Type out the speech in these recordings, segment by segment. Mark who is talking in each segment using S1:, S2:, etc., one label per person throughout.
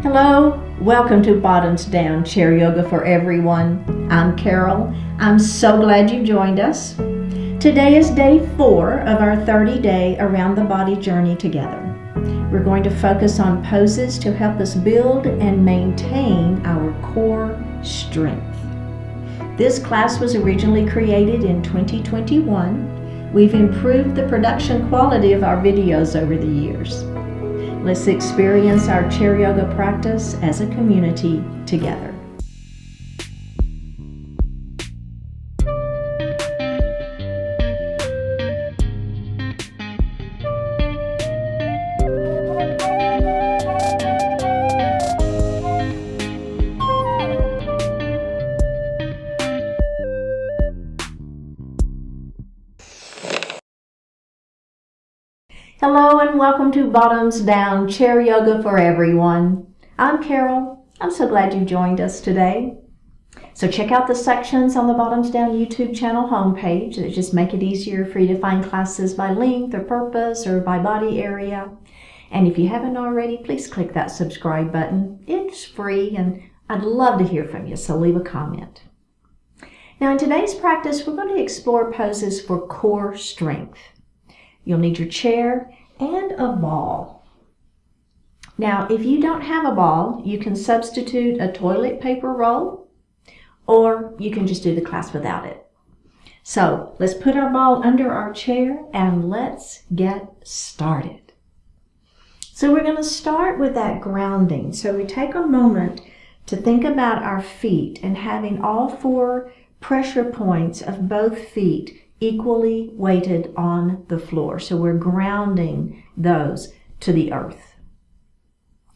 S1: Hello, welcome to Bottoms Down Chair Yoga for Everyone. I'm Carol. I'm so glad you joined us. Today is day 4 of our 30-day Around the Body journey together. We're going to focus on poses to help us build and maintain our core strength. This class was originally created in 2021. We've improved the production quality of our videos over the years. Let's experience our chair yoga practice as a community together. Hello and welcome to Bottoms Down Chair Yoga for Everyone. I'm Carol. I'm so glad you joined us today. So check out the sections on the Bottoms Down YouTube channel homepage that just make it easier for you to find classes by length or purpose or by body area. And if you haven't already, please click that subscribe button. It's free and I'd love to hear from you, so leave a comment. Now in today's practice, we're going to explore poses for core strength. You'll need your chair and a ball. Now, if you don't have a ball, you can substitute a toilet paper roll, or you can just do the class without it. So let's put our ball under our chair and let's get started. So we're going to start with that grounding. So we take a moment to think about our feet and having all 4 pressure points of both feet equally weighted on the floor. So we're grounding those to the earth.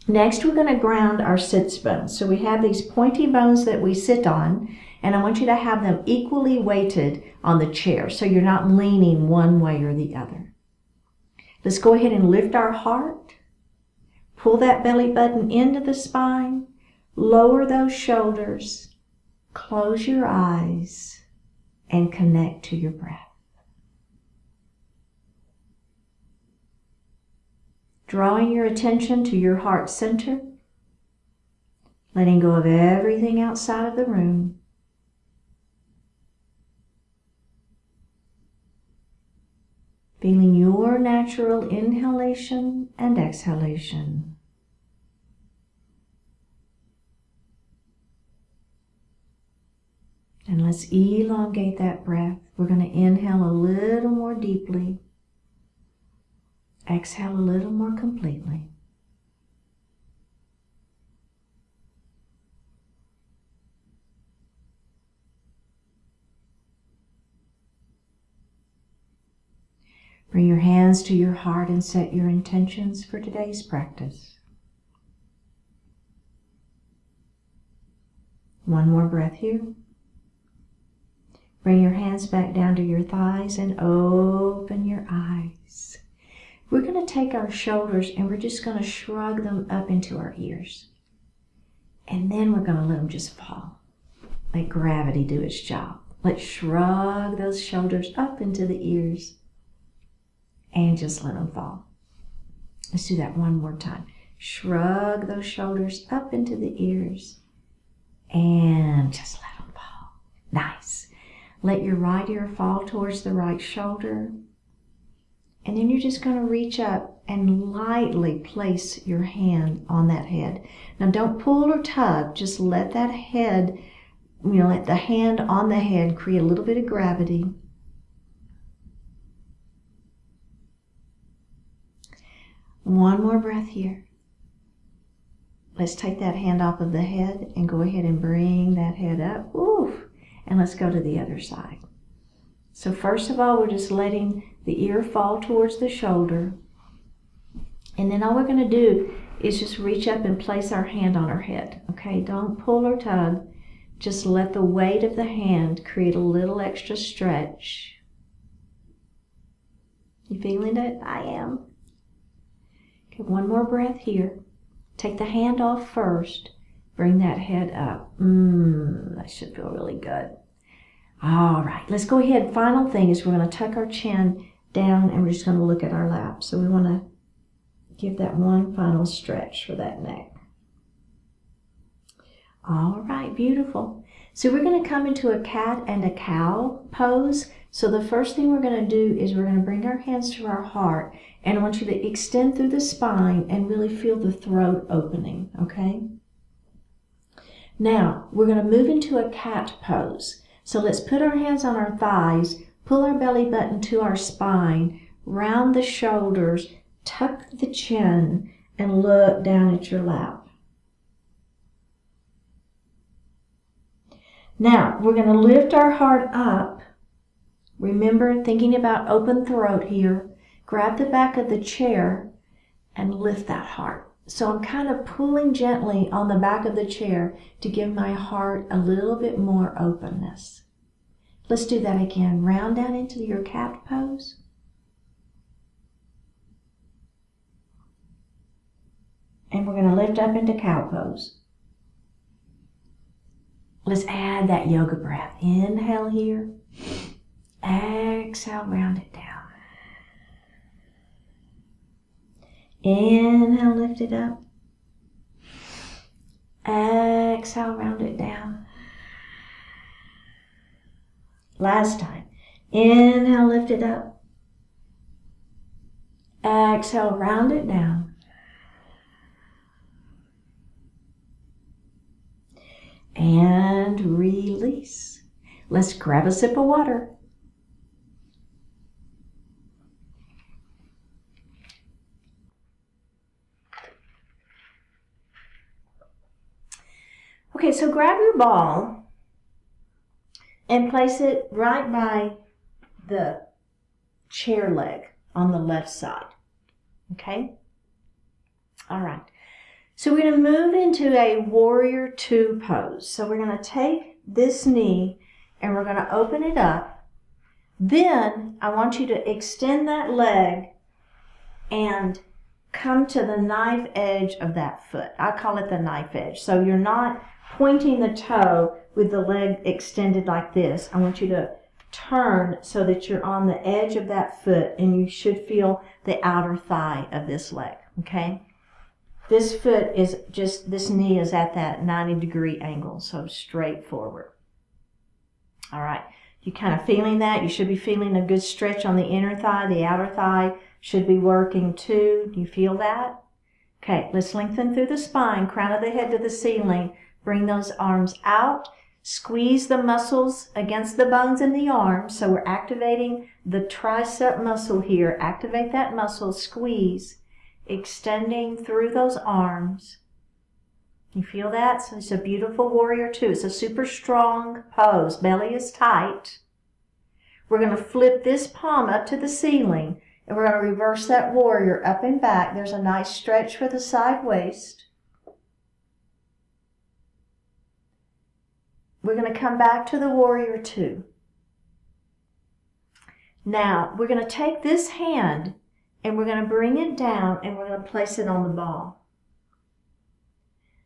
S1: Next, we're going to ground our sits bones. So we have these pointy bones that we sit on, and I want you to have them equally weighted on the chair so you're not leaning one way or the other. Let's go ahead and lift our heart. Pull that belly button into the spine. Lower those shoulders. Close your eyes and connect to your breath. Drawing your attention to your heart center, letting go of everything outside of the room. Feeling your natural inhalation and exhalation. And let's elongate that breath. We're going to inhale a little more deeply. Exhale a little more completely. Bring your hands to your heart and set your intentions for today's practice. One more breath here. Bring your hands back down to your thighs and open your eyes. We're going to take our shoulders and we're just going to shrug them up into our ears. And then we're going to let them just fall. Let gravity do its job. Let's shrug those shoulders up into the ears and just let them fall. Let's do that one more time. Shrug those shoulders up into the ears and just let them fall. Nice. Let your right ear fall towards the right shoulder. And then you're just going to reach up and lightly place your hand on that head. Now don't pull or tug. Just let that head, let the hand on the head create a little bit of gravity. One more breath here. Let's take that hand off of the head and go ahead and bring that head up. Oof. And let's go to the other side. So first of all, we're just letting the ear fall towards the shoulder. And then all we're going to do is just reach up and place our hand on our head. Okay, don't pull or tug. Just let the weight of the hand create a little extra stretch. You feeling it? I am. Okay, one more breath here. Take the hand off first. Bring that head up. That should feel really good. All right, let's go ahead. Final thing is we're going to tuck our chin down and we're just going to look at our lap. So we want to give that one final stretch for that neck. All right, beautiful. So we're going to come into a cat and a cow pose. So the first thing we're going to do is we're going to bring our hands to our heart, and I want you to extend through the spine and really feel the throat opening, okay? Now, we're going to move into a cat pose. So let's put our hands on our thighs, pull our belly button to our spine, round the shoulders, tuck the chin, and look down at your lap. Now, we're going to lift our heart up. Remember, thinking about open throat here. Grab the back of the chair and lift that heart. So I'm kind of pulling gently on the back of the chair to give my heart a little bit more openness. Let's do that again. Round down into your cat pose. And we're going to lift up into cow pose. Let's add that yoga breath. Inhale here. Exhale, round it down. Inhale, lift it up. Exhale, round it down. Last time. Inhale, lift it up. Exhale, round it down. And release. Let's grab a sip of water. Okay, so grab your ball and place it right by the chair leg on the left side. Okay? All right. So we're going to move into a warrior two pose. So we're going to take this knee and we're going to open it up. Then I want you to extend that leg and come to the knife edge of that foot. I call it the knife edge. So you're not pointing the toe with the leg extended like this. I want you to turn so that you're on the edge of that foot and you should feel the outer thigh of this leg, okay? This foot is just, this knee is at that 90-degree angle, so straight forward. All right, you kind of feeling that? You should be feeling a good stretch on the inner thigh. The outer thigh should be working too. Do you feel that? Okay, let's lengthen through the spine, crown of the head to the ceiling. Bring those arms out. Squeeze the muscles against the bones in the arms. So we're activating the tricep muscle here. Activate that muscle, squeeze. Extending through those arms. You feel that? So it's a beautiful warrior two. It's a super strong pose. Belly is tight. We're going to flip this palm up to the ceiling and we're going to reverse that warrior up and back. There's a nice stretch for the side waist. We're going to come back to the warrior two. Now we're going to take this hand and we're going to bring it down and we're going to place it on the ball.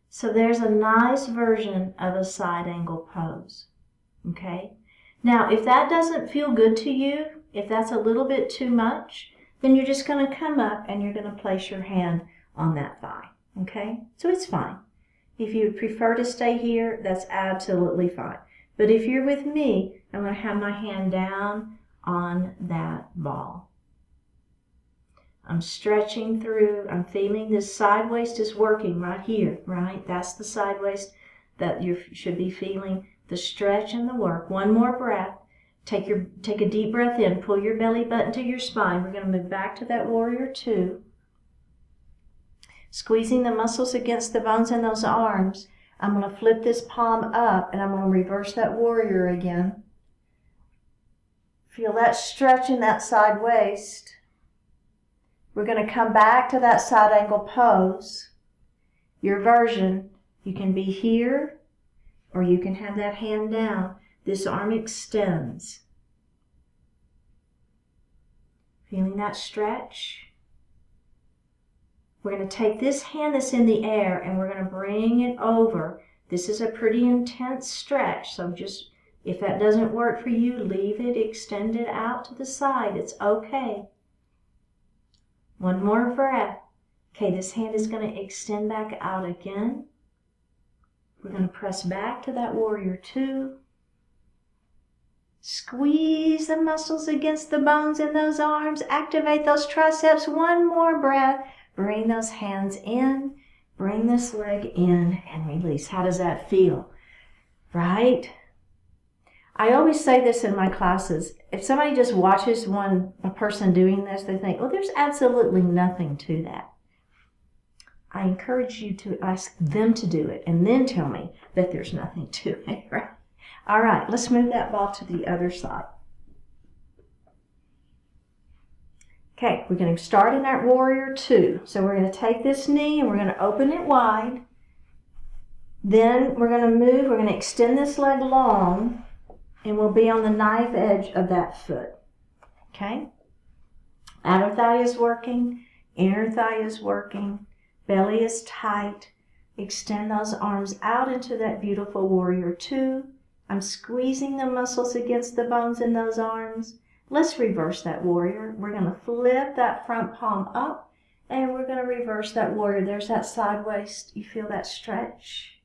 S1: So there's a nice version of a side angle pose. Okay? Now, if that doesn't feel good to you, if that's a little bit too much, then you're just going to come up and you're going to place your hand on that thigh. Okay? So it's fine. If you prefer to stay here, that's absolutely fine. But if you're with me, I'm going to have my hand down on that ball. I'm stretching through. I'm feeling this side waist is working right here, right? That's the side waist that you should be feeling, the stretch and the work. One more breath. Take a deep breath in. Pull your belly button to your spine. We're going to move back to that warrior two. Squeezing the muscles against the bones in those arms. I'm going to flip this palm up and I'm going to reverse that warrior again. Feel that stretch in that side waist. We're going to come back to that side angle pose. Your version, you can be here or you can have that hand down. This arm extends. Feeling that stretch? We're going to take this hand that's in the air and we're going to bring it over. This is a pretty intense stretch, so just if that doesn't work for you, leave it, extend it out to the side. It's okay. One more breath. Okay, this hand is going to extend back out again. We're going to press back to that warrior two. Squeeze the muscles against the bones in those arms. Activate those triceps. One more breath. Bring those hands in. Bring this leg in and release. How does that feel? Right? I always say this in my classes. If somebody just watches a person doing this, they think, well, there's absolutely nothing to that. I encourage you to ask them to do it and then tell me that there's nothing to it. Right? All right, let's move that ball to the other side. Okay, we're going to start in that warrior two. So we're going to take this knee and we're going to open it wide. Then we're going to move, we're going to extend this leg long, and we'll be on the knife edge of that foot. Okay? Outer thigh is working, inner thigh is working, belly is tight. Extend those arms out into that beautiful warrior two. I'm squeezing the muscles against the bones in those arms. Let's reverse that warrior. We're going to flip that front palm up, and we're going to reverse that warrior. There's that side waist. You feel that stretch?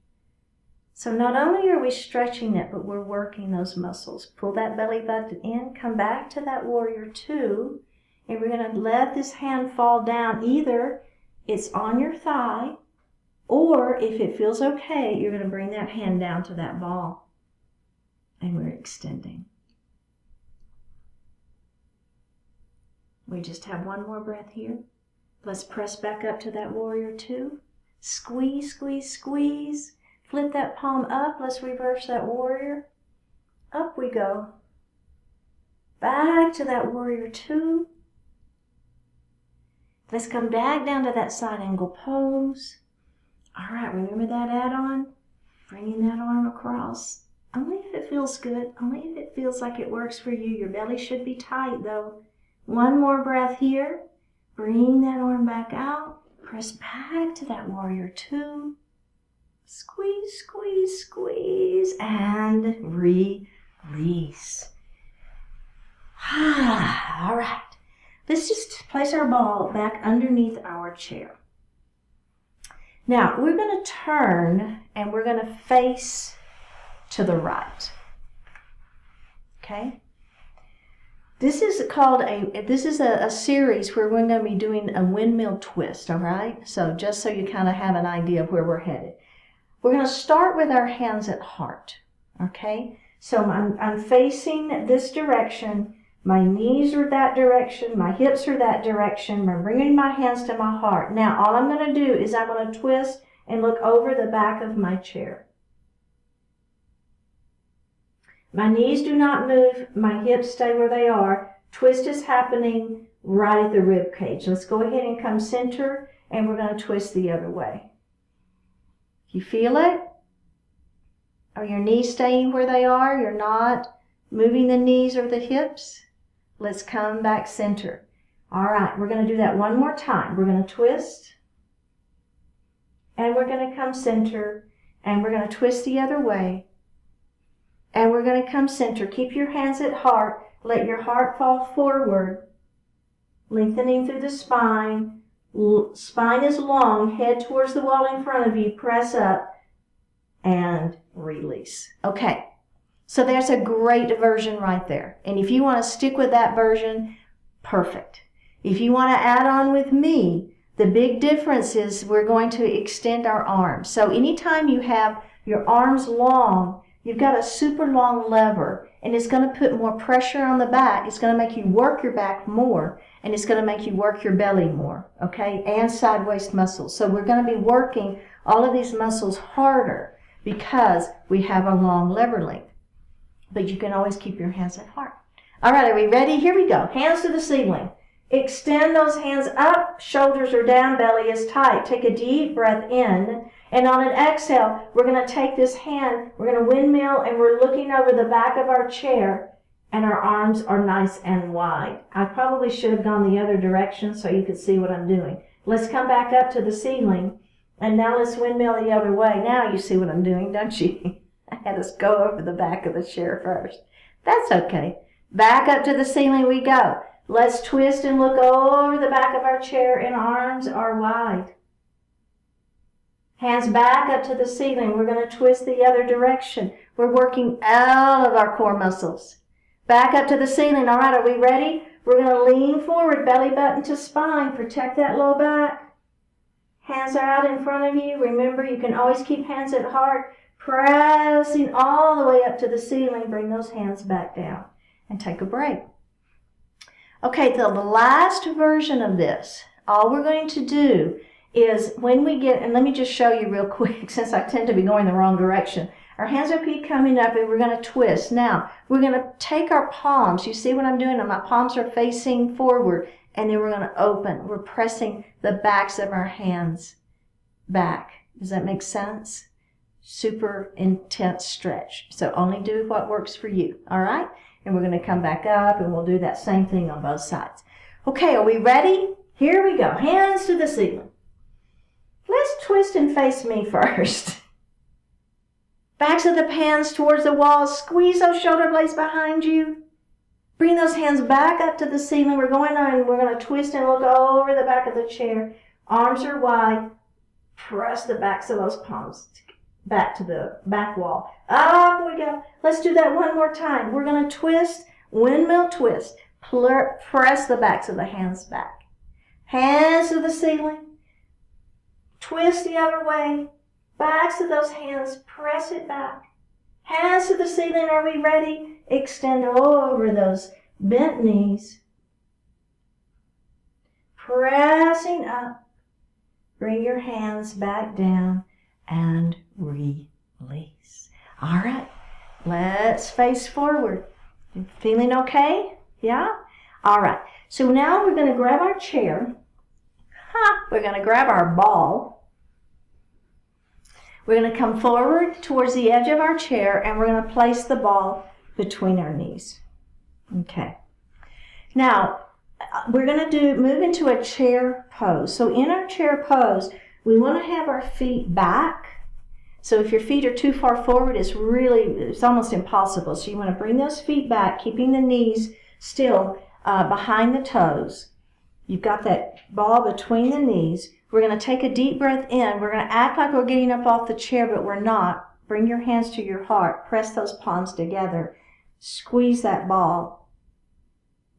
S1: So not only are we stretching it, but we're working those muscles. Pull that belly button in, come back to that warrior two, and we're going to let this hand fall down. Either it's on your thigh, or if it feels okay, you're going to bring that hand down to that ball. And we're extending. We just have one more breath here. Let's press back up to that warrior two. Squeeze, squeeze, squeeze. Flip that palm up. Let's reverse that warrior. Up we go. Back to that warrior two. Let's come back down to that side angle pose. All right, remember that add-on? Bringing that arm across. Only if it feels good. Only if it feels like it works for you. Your belly should be tight though. One more breath here. Bring that arm back out. Press back to that warrior two. Squeeze, squeeze, squeeze. And release. All right. Let's just place our ball back underneath our chair. Now, we're going to turn and we're going to face to the right. Okay? This is a series where we're going to be doing a windmill twist, all right? So just so you kind of have an idea of where we're headed. We're going to start with our hands at heart, okay? So I'm facing this direction. My knees are that direction. My hips are that direction. I'm bringing my hands to my heart. Now, all I'm going to do is I'm going to twist and look over the back of my chair. My knees do not move. My hips stay where they are. Twist is happening right at the rib cage. Let's go ahead and come center, and we're going to twist the other way. You feel it? Are your knees staying where they are? You're not moving the knees or the hips? Let's come back center. All right, we're going to do that one more time. We're going to twist, and we're going to come center, and we're going to twist the other way. And we're going to come center. Keep your hands at heart. Let your heart fall forward, lengthening through the spine. Spine is long. Head towards the wall in front of you. Press up and release. Okay, so there's a great version right there. And if you want to stick with that version, perfect. If you want to add on with me, the big difference is we're going to extend our arms. So anytime you have your arms long, you've got a super long lever, and it's going to put more pressure on the back. It's going to make you work your back more, and it's going to make you work your belly more, okay, and side waist muscles. So we're going to be working all of these muscles harder because we have a long lever length. But you can always keep your hands at heart. All right, are we ready? Here we go. Hands to the ceiling. Extend those hands up. Shoulders are down. Belly is tight. Take a deep breath in. And on an exhale, we're going to take this hand, we're going to windmill, and we're looking over the back of our chair, and our arms are nice and wide. I probably should have gone the other direction so you could see what I'm doing. Let's come back up to the ceiling, and now let's windmill the other way. Now you see what I'm doing, don't you? I had us go over the back of the chair first. That's okay. Back up to the ceiling we go. Let's twist and look over the back of our chair, and arms are wide. Hands back up to the ceiling. We're going to twist the other direction. We're working out of our core muscles. Back up to the ceiling. All right, are we ready? We're going to lean forward, belly button to spine. Protect that low back. Hands are out in front of you. Remember, you can always keep hands at heart. Pressing all the way up to the ceiling. Bring those hands back down and take a break. Okay, the last version of this, all we're going to do is when we get, and let me just show you real quick since I tend to be going the wrong direction. Our hands will keep coming up and we're going to twist. Now, we're going to take our palms. You see what I'm doing? My palms are facing forward and then we're going to open. We're pressing the backs of our hands back. Does that make sense? Super intense stretch. So only do what works for you. All right? And we're going to come back up and we'll do that same thing on both sides. Okay, are we ready? Here we go. Hands to the ceiling. Let's twist and face me first. Backs of the hands towards the wall. Squeeze those shoulder blades behind you. Bring those hands back up to the ceiling. We're going on. We're going to twist and look over the back of the chair. Arms are wide. Press the backs of those palms back to the back wall. Up we go. Let's do that one more time. We're going to twist, windmill twist. Press the backs of the hands back. Hands to the ceiling. Twist the other way. Backs of those hands, press it back. Hands to the ceiling, are we ready? Extend over those bent knees. Pressing up. Bring your hands back down and release. All right, let's face forward. You feeling okay? Yeah? All right, so now we're going to grab our chair. We're going to grab our ball. We're going to come forward towards the edge of our chair and we're going to place the ball between our knees. Okay. Now, we're going to move into a chair pose. So in our chair pose, we want to have our feet back. So if your feet are too far forward, it's almost impossible. So you want to bring those feet back, keeping the knees still behind the toes. You've got that ball between the knees. We're going to take a deep breath in. We're going to act like we're getting up off the chair, but we're not. Bring your hands to your heart. Press those palms together. Squeeze that ball.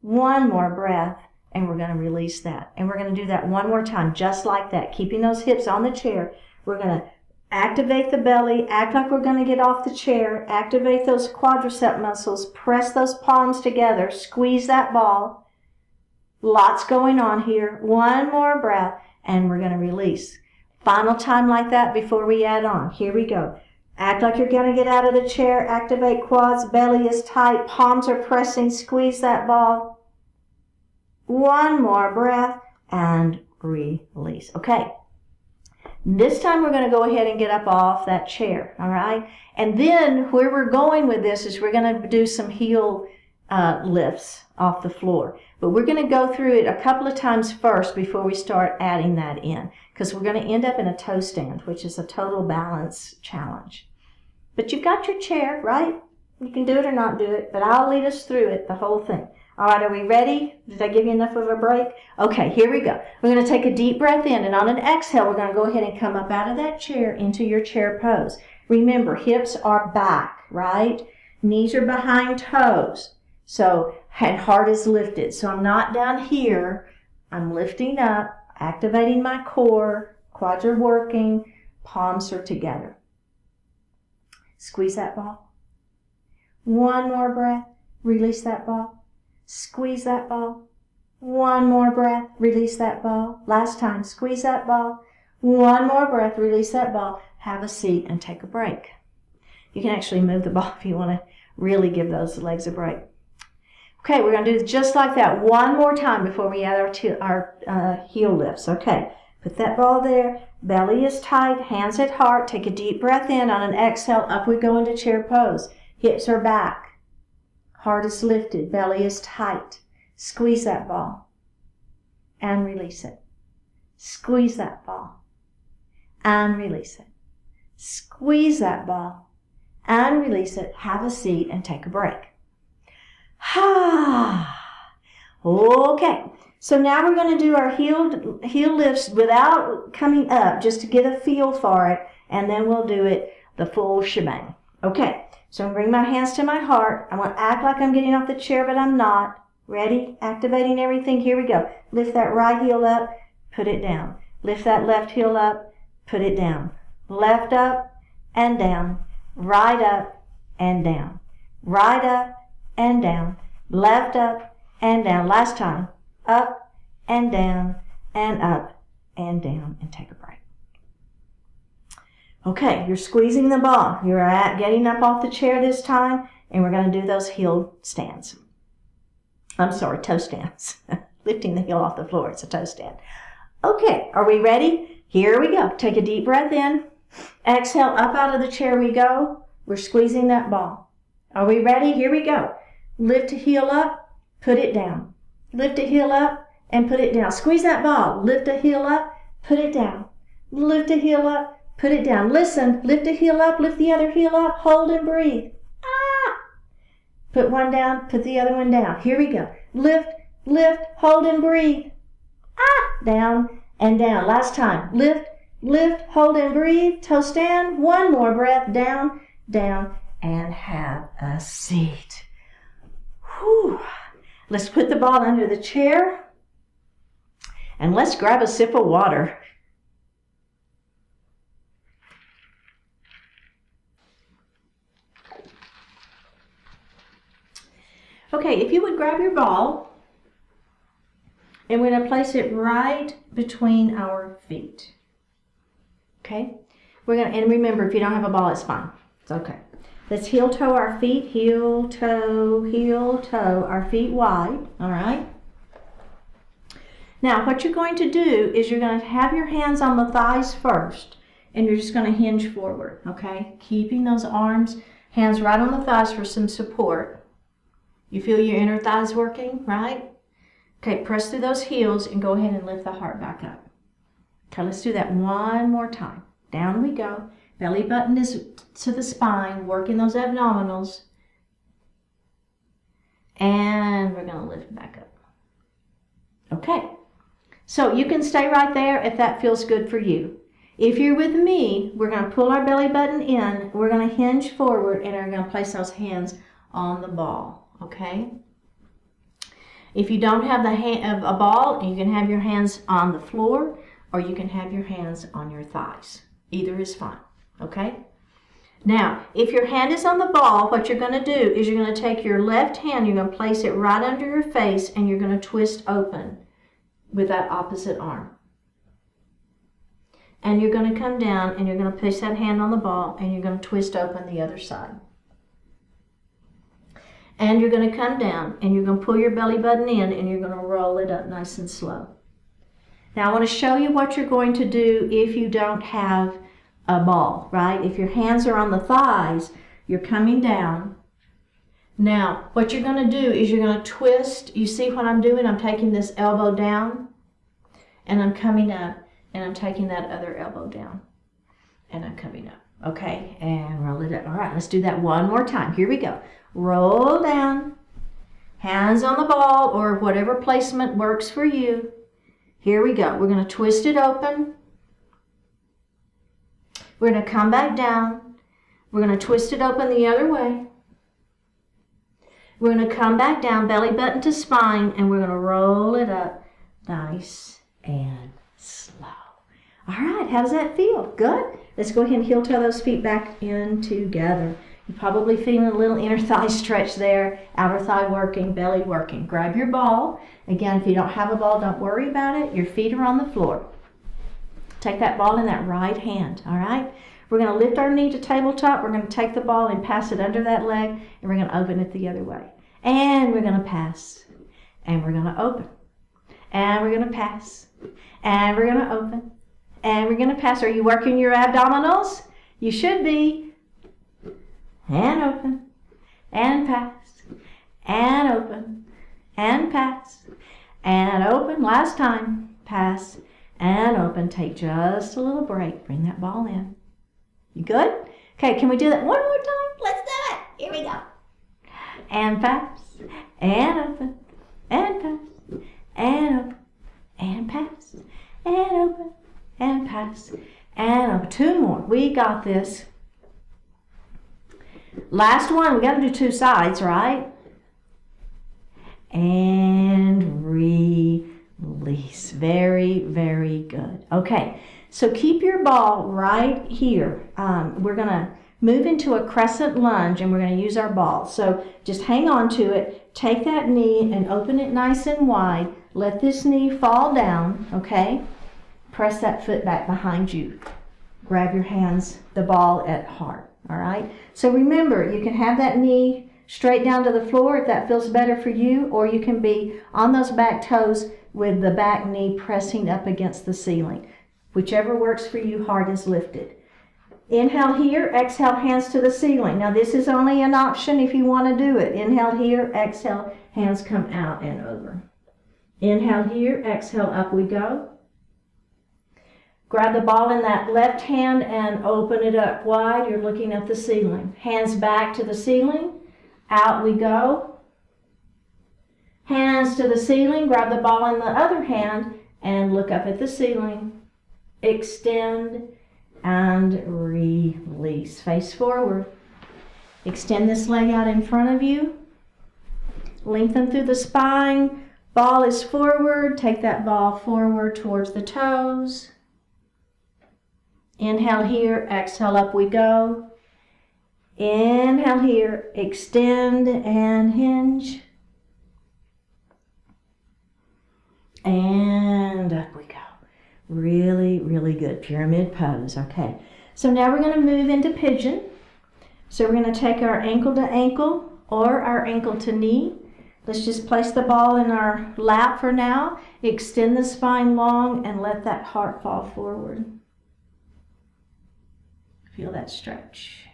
S1: One more breath, and we're going to release that. And we're going to do that one more time, just like that, keeping those hips on the chair. We're going to activate the belly, act like we're going to get off the chair, activate those quadricep muscles, press those palms together, squeeze that ball. Lots going on here. One more breath, and we're going to release. Final time like that before we add on. Here we go. Act like you're going to get out of the chair. Activate quads. Belly is tight. Palms are pressing. Squeeze that ball. One more breath, and release. Okay. This time we're going to go ahead and get up off that chair. All right. And then where we're going with this is we're going to do some heel lifts off the floor. But we're going to go through it a couple of times first before we start adding that in, because we're going to end up in a toe stand, which is a total balance challenge. But you've got your chair, right? You can do it or not do it, but I'll lead us through it, the whole thing. All right, are we ready? Did I give you enough of a break? Okay, here we go. We're going to take a deep breath in, and on an exhale, we're going to go ahead and come up out of that chair into your chair pose. Remember, hips are back, right? Knees are behind toes. So, and heart is lifted. So I'm not down here. I'm lifting up, activating my core. Quads are working. Palms are together. Squeeze that ball. One more breath. Release that ball. Squeeze that ball. One more breath. Release that ball. Last time. Squeeze that ball. One more breath. Release that ball. Have a seat and take a break. You can actually move the ball if you want to really give those legs a break. Okay, we're going to do just like that one more time before we add our heel lifts. Okay, put that ball there. Belly is tight, hands at heart. Take a deep breath in. On an exhale, up we go into chair pose. Hips are back. Heart is lifted. Belly is tight. Squeeze that ball and release it. Squeeze that ball and release it. Squeeze that ball and release it. Have a seat and take a break. Okay, So now we're going to do our heel lifts without coming up, just to get a feel for it, and then we'll do it the full shebang. Okay, so I'm going to bring my hands to my heart. I'm going to act like I'm getting off the chair, but I'm not. Ready? Activating everything. Here we go. Lift that right heel up, put it down. Lift that left heel up, put it down. Left up and down. Right up and down. Right up and down. Left up and down. Last time. Up and down and up and down. And take a break. Okay, you're squeezing the ball. You're getting up off the chair this time, and we're going to do those heel stands. I'm sorry, toe stands. Lifting the heel off the floor, it's a toe stand. Okay, are we ready? Here we go. Take a deep breath in. Exhale, up out of the chair we go. We're squeezing that ball. Are we ready? Here we go. Lift a heel up, put it down. Lift a heel up and put it down. Squeeze that ball. Lift a heel up, put it down. Lift a heel up, put it down. Listen, lift a heel up, lift the other heel up, hold and breathe. Put one down, put the other one down. Here we go. Lift, lift, hold and breathe. Down and down. Last time. Lift, lift, hold and breathe. Toe stand. One more breath. Down, down, and have a seat. Whew. Let's put the ball under the chair. And let's grab a sip of water. Okay, if you would grab your ball, and we're going to place it right between our feet. Okay? And remember, if you don't have a ball, it's fine. It's okay. Let's heel toe our feet. Heel toe, our feet wide. All right? Now, what you're going to do is you're going to have your hands on the thighs first, and you're just going to hinge forward. Okay? Keeping those hands right on the thighs for some support. You feel your inner thighs working, right? Okay, press through those heels and go ahead and lift the heart back up. Okay, let's do that one more time. Down we go. Belly button is to the spine, working those abdominals. And we're going to lift back up. Okay, so you can stay right there if that feels good for you. If you're with me, we're going to pull our belly button in. We're going to hinge forward and we're going to place those hands on the ball. Okay? If you don't have a ball, you can have your hands on the floor or you can have your hands on your thighs. Either is fine. Okay? Now, if your hand is on the ball, what you're going to do is you're going to take your left hand, you're going to place it right under your face, and you're going to twist open with that opposite arm. And you're going to come down and you're going to place that hand on the ball and you're going to twist open the other side. And you're going to come down and you're going to pull your belly button in and you're going to roll it up nice and slow. Now I want to show you what you're going to do if you don't have a ball, right? If your hands are on the thighs, you're coming down. Now what you're going to do is you're going to twist. You see what I'm doing? I'm taking this elbow down and I'm coming up and I'm taking that other elbow down and I'm coming up. Okay, and roll it up. All right, let's do that one more time. Here we go. Roll down, hands on the ball or whatever placement works for you. Here we go. We're going to twist it open. We're going to come back down. We're going to twist it open the other way. We're going to come back down, belly button to spine, and we're going to roll it up nice and slow. All right, how does that feel? Good? Let's go ahead and heel toe those feet back in together. You're probably feeling a little inner thigh stretch there, outer thigh working, belly working. Grab your ball. Again, if you don't have a ball, don't worry about it. Your feet are on the floor. Take that ball in that right hand, all right? We're going to lift our knee to tabletop. We're going to take the ball and pass it under that leg, and we're going to open it the other way. And we're going to pass, and we're going to open. And we're going to pass, and we're going to open. And we're going to pass. Are you working your abdominals? You should be. And open. And pass. And open. And pass. And open. Last time. Pass. And open. Take just a little break. Bring that ball in. You good? Okay, can we do that one more time? Let's do it. Here we go. And pass. And open. And pass. and open, and pass, and open, and pass, and open. 2 more. We got this. Last one. We got to do 2 sides, right? And release. Very, very good. Okay, so keep your ball right here. We're going to move into a crescent lunge and we're going to use our ball. So just hang on to it. Take that knee and open it nice and wide. Let this knee fall down, okay? Press that foot back behind you. Grab your hands, the ball at heart, all right? So remember, you can have that knee straight down to the floor if that feels better for you, or you can be on those back toes with the back knee pressing up against the ceiling. Whichever works for you, heart is lifted. Inhale here, exhale, hands to the ceiling. Now this is only an option if you want to do it. Inhale here, exhale, hands come out and over. Inhale here, exhale, up we go. Grab the ball in that left hand and open it up wide. You're looking at the ceiling. Hands back to the ceiling. Out we go. Hands to the ceiling. Grab the ball in the other hand and look up at the ceiling. Extend and release. Face forward. Extend this leg out in front of you. Lengthen through the spine. Ball is forward. Take that ball forward towards the toes. Inhale here, exhale, up we go. Inhale here, extend and hinge. And up we go. Really, really good. Pyramid pose. Okay. So now we're going to move into pigeon. So we're going to take our ankle to ankle or our ankle to knee. Let's just place the ball in our lap for now. Extend the spine long and let that heart fall forward. Feel that stretch.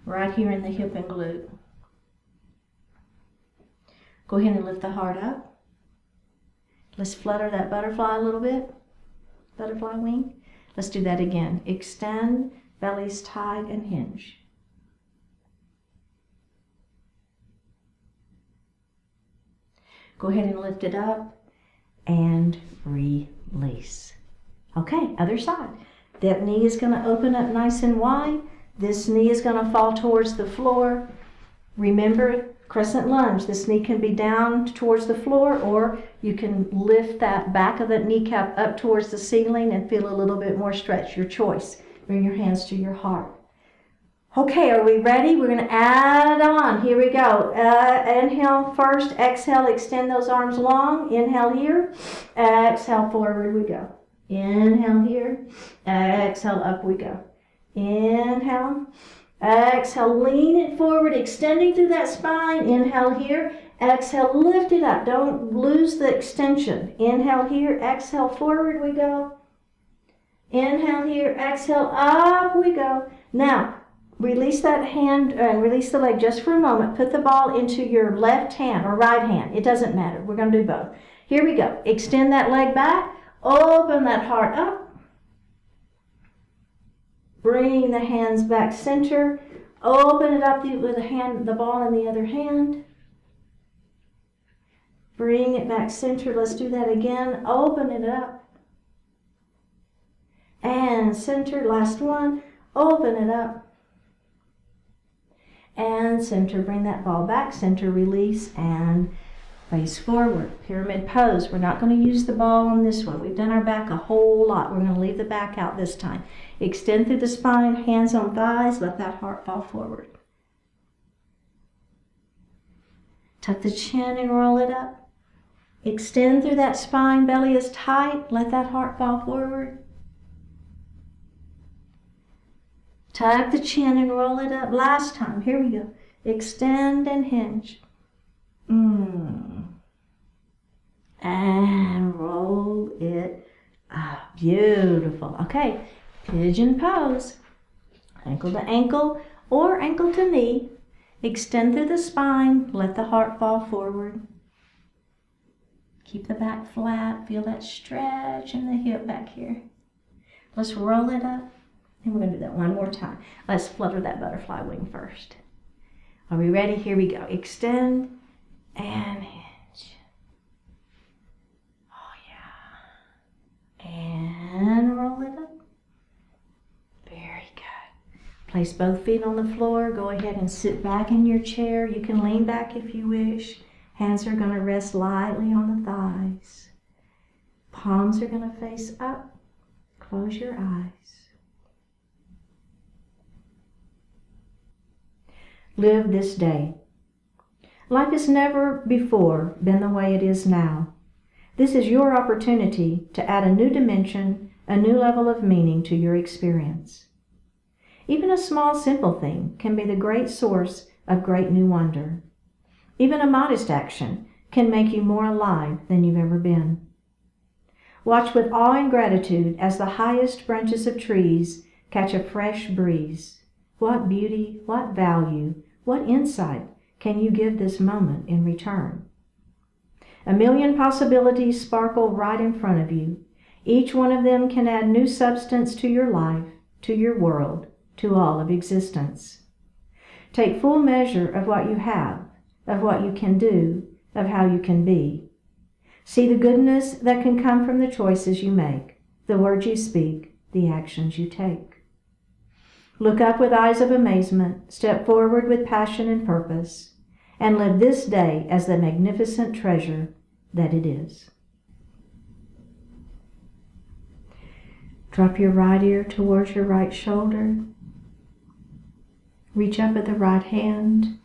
S1: Right here in the hip and glute. Go ahead and lift the heart up. Let's flutter that butterfly a little bit. Butterfly wing. Let's do that again. Extend, belly's tight and hinge. Go ahead and lift it up and release. Okay, other side. That knee is going to open up nice and wide. This knee is going to fall towards the floor. Remember, crescent lunge. This knee can be down towards the floor, or you can lift that back of that kneecap up towards the ceiling and feel a little bit more stretch. Your choice. Bring your hands to your heart. Okay, are we ready? We're going to add on. Here we go. Inhale first. Exhale, extend those arms long. Inhale here. Exhale, forward we go. Inhale here. Exhale, up we go. Inhale. Exhale, lean it forward, extending through that spine. Inhale here. Exhale, lift it up. Don't lose the extension. Inhale here. Exhale, forward we go. Inhale here. Exhale, up we go. Now, release that hand and release the leg just for a moment. Put the ball into your left hand or right hand. It doesn't matter. We're going to do both. Here we go. Extend that leg back. Open that heart up. Bring the hands back center. Open it up with the ball in the other hand. Bring it back center. Let's do that again. Open it up. And center. Last one. Open it up. And center. Bring that ball back center. Release and face forward. Pyramid pose. We're not going to use the ball on this one. We've done our back a whole lot. We're going to leave the back out this time. Extend through the spine, hands on thighs. Let that heart fall forward. Tuck the chin and roll it up. Extend through that spine. Belly is tight. Let that heart fall forward. Tuck the chin and roll it up. Last time. Here we go. Extend and hinge. And roll it up. Beautiful. Okay, pigeon pose. Ankle to ankle or ankle to knee. Extend through the spine. Let the heart fall forward. Keep the back flat. Feel that stretch in the hip back here. Let's roll it up. And we're going to do that one more time. Let's flutter that butterfly wing first. Are we ready? Here we go. Extend and hinge. Place both feet on the floor. Go ahead and sit back in your chair. You can lean back if you wish. Hands are going to rest lightly on the thighs. Palms are going to face up. Close your eyes. Live this day. Life has never before been the way it is now. This is your opportunity to add a new dimension, a new level of meaning to your experience. Even a small, simple thing can be the great source of great new wonder. Even a modest action can make you more alive than you've ever been. Watch with awe and gratitude as the highest branches of trees catch a fresh breeze. What beauty, what value, what insight can you give this moment in return? A million possibilities sparkle right in front of you. Each one of them can add new substance to your life, to your world, to all of existence. Take full measure of what you have, of what you can do, of how you can be. See the goodness that can come from the choices you make, the words you speak, the actions you take. Look up with eyes of amazement, step forward with passion and purpose, and live this day as the magnificent treasure that it is. Drop your right ear towards your right shoulder. Reach up at the right hand.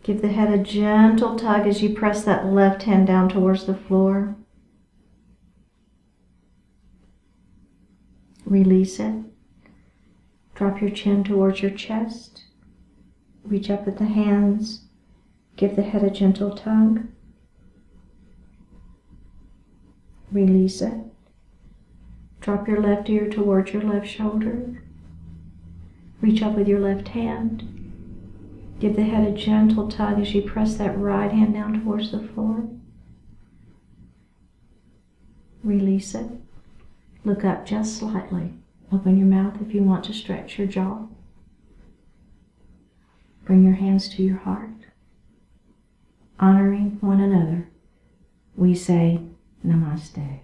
S1: Give the head a gentle tug as you press that left hand down towards the floor. Release it. Drop your chin towards your chest. Reach up with the hands. Give the head a gentle tug. Release it. Drop your left ear towards your left shoulder. Reach up with your left hand. Give the head a gentle tug as you press that right hand down towards the floor. Release it. Look up just slightly. Open your mouth if you want to stretch your jaw. Bring your hands to your heart. Honoring one another, we say Namaste.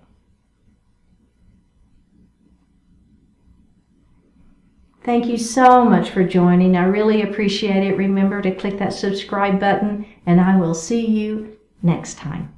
S1: Thank you so much for joining. I really appreciate it. Remember to click that subscribe button, and I will see you next time.